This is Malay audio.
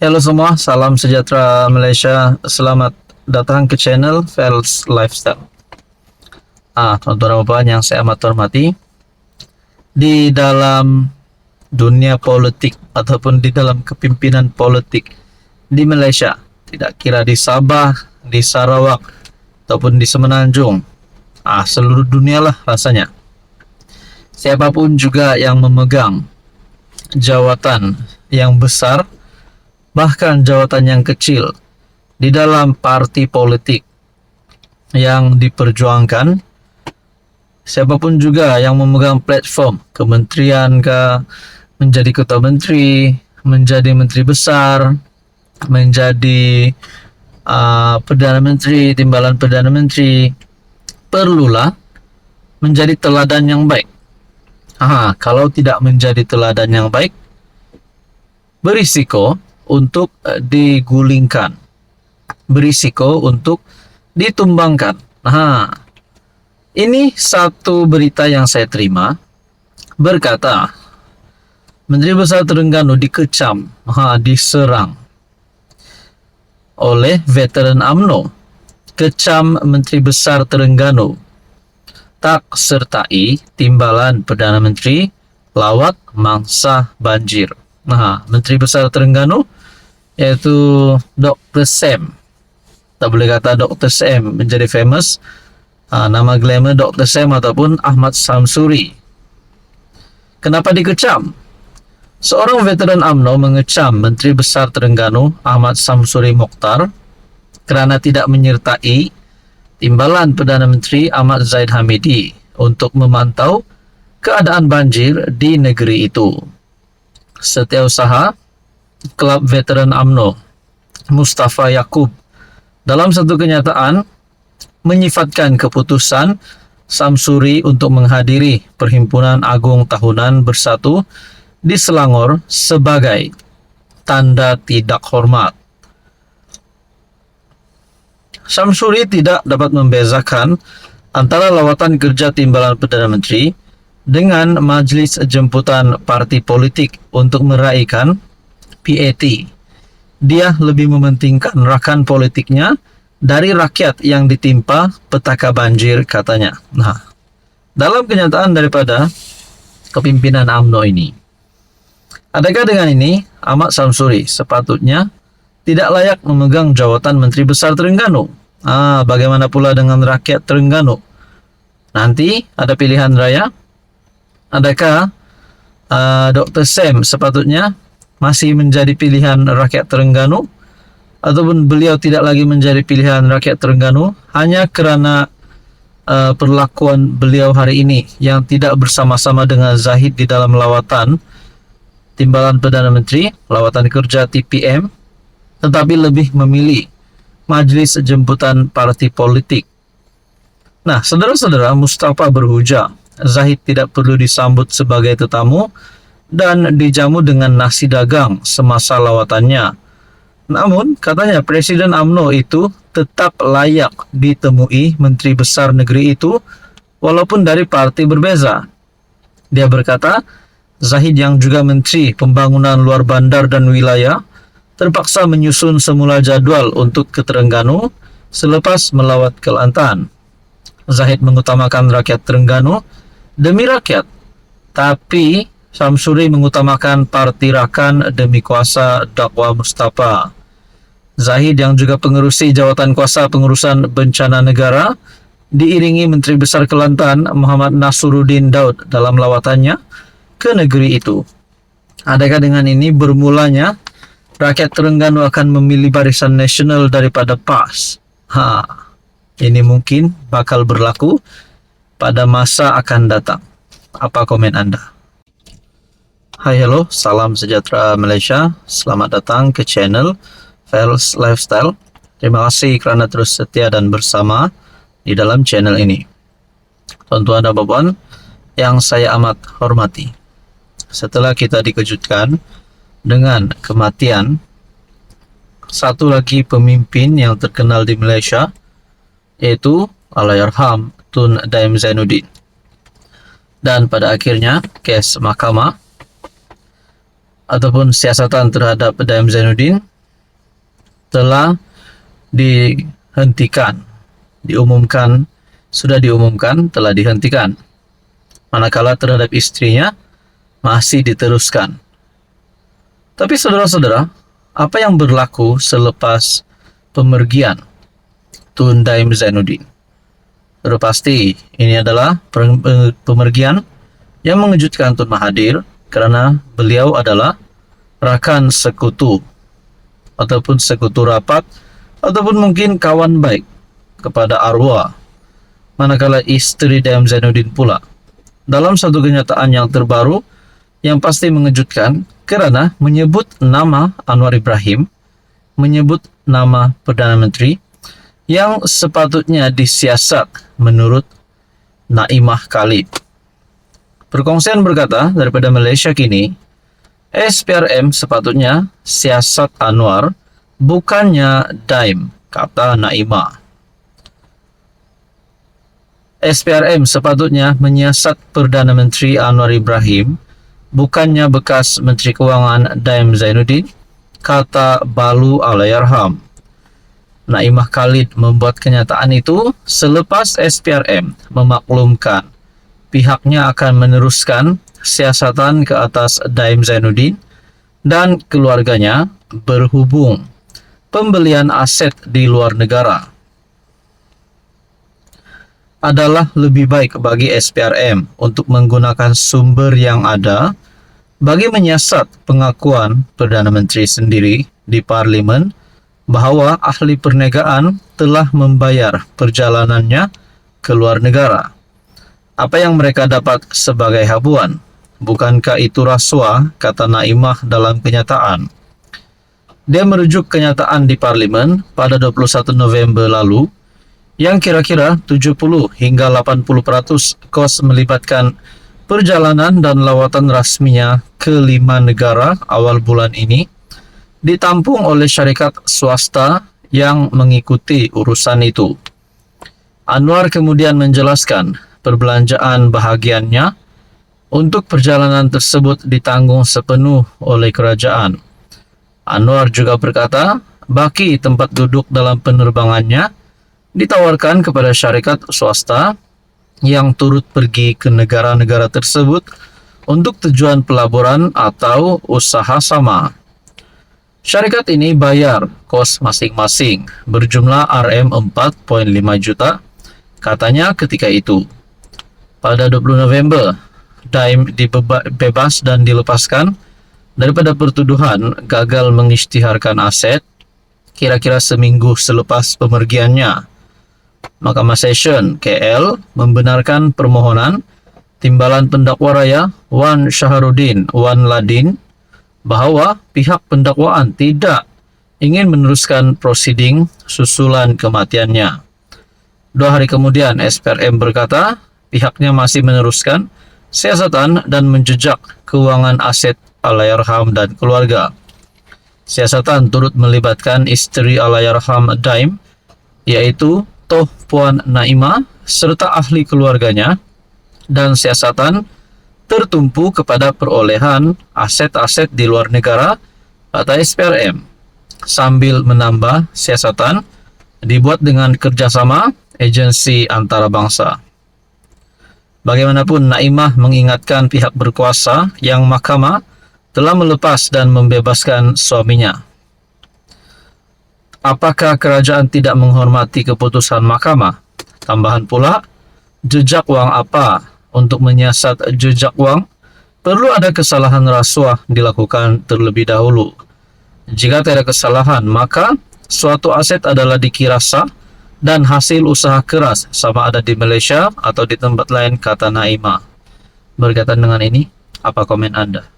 Halo semua, salam sejahtera Malaysia. Selamat datang ke channel Fels Lifestyle. Tuan-tuan dan puan yang saya amat hormati, di dalam dunia politik ataupun di dalam kepimpinan politik di Malaysia, tidak kira di Sabah, di Sarawak ataupun di Semenanjung, seluruh dunia lah rasanya. Siapapun juga yang memegang jawatan yang besar, bahkan jawatan yang kecil di dalam parti politik yang diperjuangkan, siapapun juga yang memegang platform kementerian ke, menjadi ketua menteri, menjadi menteri besar, menjadi perdana menteri, timbalan perdana menteri, perlulah menjadi teladan yang baik. Kalau tidak menjadi teladan yang baik, berisiko untuk digulingkan, berisiko untuk ditumbangkan. Ini satu berita yang saya terima, berkata Menteri Besar Terengganu dikecam, diserang oleh veteran UMNO. Kecam Menteri Besar Terengganu tak sertai timbalan Perdana Menteri lawat mangsa banjir. Menteri Besar Terengganu yaitu Dr. Sam. Tak boleh kata Dr. Sam menjadi famous. Nama glamour Dr. Sam ataupun Ahmad Samsuri. Kenapa dikecam? Seorang veteran UMNO mengecam Menteri Besar Terengganu Ahmad Samsuri Mokhtar kerana tidak menyertai timbalan Perdana Menteri Ahmad Zahid Hamidi untuk memantau keadaan banjir di negeri itu. Setiausaha Kelab Veteran UMNO Mustafa Yaakob dalam satu kenyataan menyifatkan keputusan Samsuri untuk menghadiri Perhimpunan Agung Tahunan Bersatu di Selangor sebagai tanda tidak hormat. Samsuri tidak dapat membezakan antara lawatan kerja timbalan Perdana Menteri dengan majlis jemputan parti politik untuk meraihkan PAT. Dia lebih mementingkan rakan politiknya dari rakyat yang ditimpa petaka banjir, katanya. Dalam kenyataan daripada kepimpinan UMNO ini, adakah dengan ini Ahmad Samsuri sepatutnya tidak layak memegang jawatan Menteri Besar Terengganu? Bagaimana pula dengan rakyat Terengganu? Nanti ada pilihan raya. Adakah Dr. Sam sepatutnya masih menjadi pilihan rakyat Terengganu, ataupun beliau tidak lagi menjadi pilihan rakyat Terengganu hanya kerana perlakuan beliau hari ini yang tidak bersama-sama dengan Zahid di dalam lawatan timbalan Perdana Menteri, lawatan kerja TPM, tetapi lebih memilih majlis jemputan parti politik. Saudara-saudara, Mustafa berhujah Zahid tidak perlu disambut sebagai tetamu dan dijamu dengan nasi dagang semasa lawatannya. Namun, katanya Presiden UMNO itu tetap layak ditemui Menteri Besar negeri itu walaupun dari parti berbeza. Dia berkata, Zahid yang juga Menteri Pembangunan Luar Bandar dan Wilayah terpaksa menyusun semula jadual untuk ke Terengganu selepas melawat Kelantan. Zahid mengutamakan rakyat Terengganu demi rakyat, tapi Samsuri mengutamakan parti rakan demi kuasa dakwah Mustafa. Zahid yang juga pengerusi jawatan kuasa pengurusan bencana negara diiringi Menteri Besar Kelantan Muhammad Nasruddin Daud dalam lawatannya ke negeri itu. Adakah dengan ini bermulanya rakyat Terengganu akan memilih Barisan Nasional daripada PAS? Ini mungkin bakal berlaku pada masa akan datang. Apa komen anda? Hai, hello, salam sejahtera Malaysia. Selamat datang ke channel Fels Lifestyle. Terima kasih kerana terus setia dan bersama di dalam channel ini. Tuan-tuan dan puan yang saya amat hormati, setelah kita dikejutkan dengan kematian satu lagi pemimpin yang terkenal di Malaysia, yaitu Allahyarham Tun Daim Zainuddin, dan pada akhirnya kes mahkamah ataupun siasatan terhadap Daim Zainuddin telah sudah diumumkan telah dihentikan, manakala terhadap istrinya masih diteruskan. Tapi saudara-saudara, apa yang berlaku selepas pemergian Tun Daim Zainuddin? Sudah pasti ini adalah pemergian yang mengejutkan Tun Mahathir, karena beliau adalah rakan sekutu ataupun sekutu rapat ataupun mungkin kawan baik kepada arwah, manakala istri Daim Zainuddin pula dalam satu kenyataan yang terbaru yang pasti mengejutkan, karena menyebut nama Anwar Ibrahim, menyebut nama Perdana Menteri yang sepatutnya disiasat menurut Naimah Khalid. Perkongsian berkata daripada Malaysia kini, SPRM sepatutnya siasat Anwar, bukannya Daim, kata Naimah. SPRM sepatutnya menyiasat Perdana Menteri Anwar Ibrahim, bukannya bekas Menteri Kewangan Daim Zainuddin, kata Balu Allahyarham. Naimah Khalid membuat kenyataan itu selepas SPRM memaklumkan pihaknya akan meneruskan siasatan ke atas Daim Zainuddin dan keluarganya berhubung pembelian aset di luar negara adalah lebih baik bagi SPRM untuk menggunakan sumber yang ada bagi menyiasat pengakuan Perdana Menteri sendiri di Parlimen bahawa ahli perniagaan telah membayar perjalanannya ke luar negara. Apa yang mereka dapat sebagai habuan? Bukankah itu rasuah, kata Naimah dalam kenyataan. Dia merujuk kenyataan di Parlimen pada 21 November lalu, yang kira-kira 70 hingga 80% kos melibatkan perjalanan dan lawatan rasminya ke 5 negara awal bulan ini ditampung oleh syarikat swasta yang mengikuti urusan itu. Anwar kemudian menjelaskan perbelanjaan bahagiannya untuk perjalanan tersebut ditanggung sepenuh oleh kerajaan. Anwar juga berkata, baki tempat duduk dalam penerbangannya ditawarkan kepada syarikat swasta yang turut pergi ke negara-negara tersebut untuk tujuan pelaburan atau usaha sama. Syarikat ini bayar kos masing-masing berjumlah RM4.5 juta, katanya ketika itu. Pada 20 November, Daim dibebas dan dilepaskan daripada pertuduhan gagal mengisytiharkan aset kira-kira seminggu selepas pemergiannya. Mahkamah Session KL membenarkan permohonan Timbalan Pendakwa Raya Wan Shaharuddin Wan Ladin bahawa pihak pendakwaan tidak ingin meneruskan prosiding susulan kematiannya. 2 hari kemudian, SPRM berkata pihaknya masih meneruskan siasatan dan menjejak keuangan aset Allahyarham dan keluarga. Siasatan turut melibatkan isteri Allahyarham Daim, yaitu Toh Puan Naimah serta ahli keluarganya, dan siasatan tertumpu kepada perolehan aset-aset di luar negara, kata SPRM, sambil menambah siasatan dibuat dengan kerjasama agensi antarabangsa. Bagaimanapun, Naimah mengingatkan pihak berkuasa yang mahkamah telah melepas dan membebaskan suaminya. Apakah kerajaan tidak menghormati keputusan mahkamah? Tambahan pula, jejak wang apa? Untuk menyiasat jejak wang, perlu ada kesalahan rasuah dilakukan terlebih dahulu. Jika tidak ada kesalahan, maka suatu aset adalah dikira sah dan hasil usaha keras, sama ada di Malaysia atau di tempat lain, kata Naimah. Berkaitan dengan ini, apa komen Anda?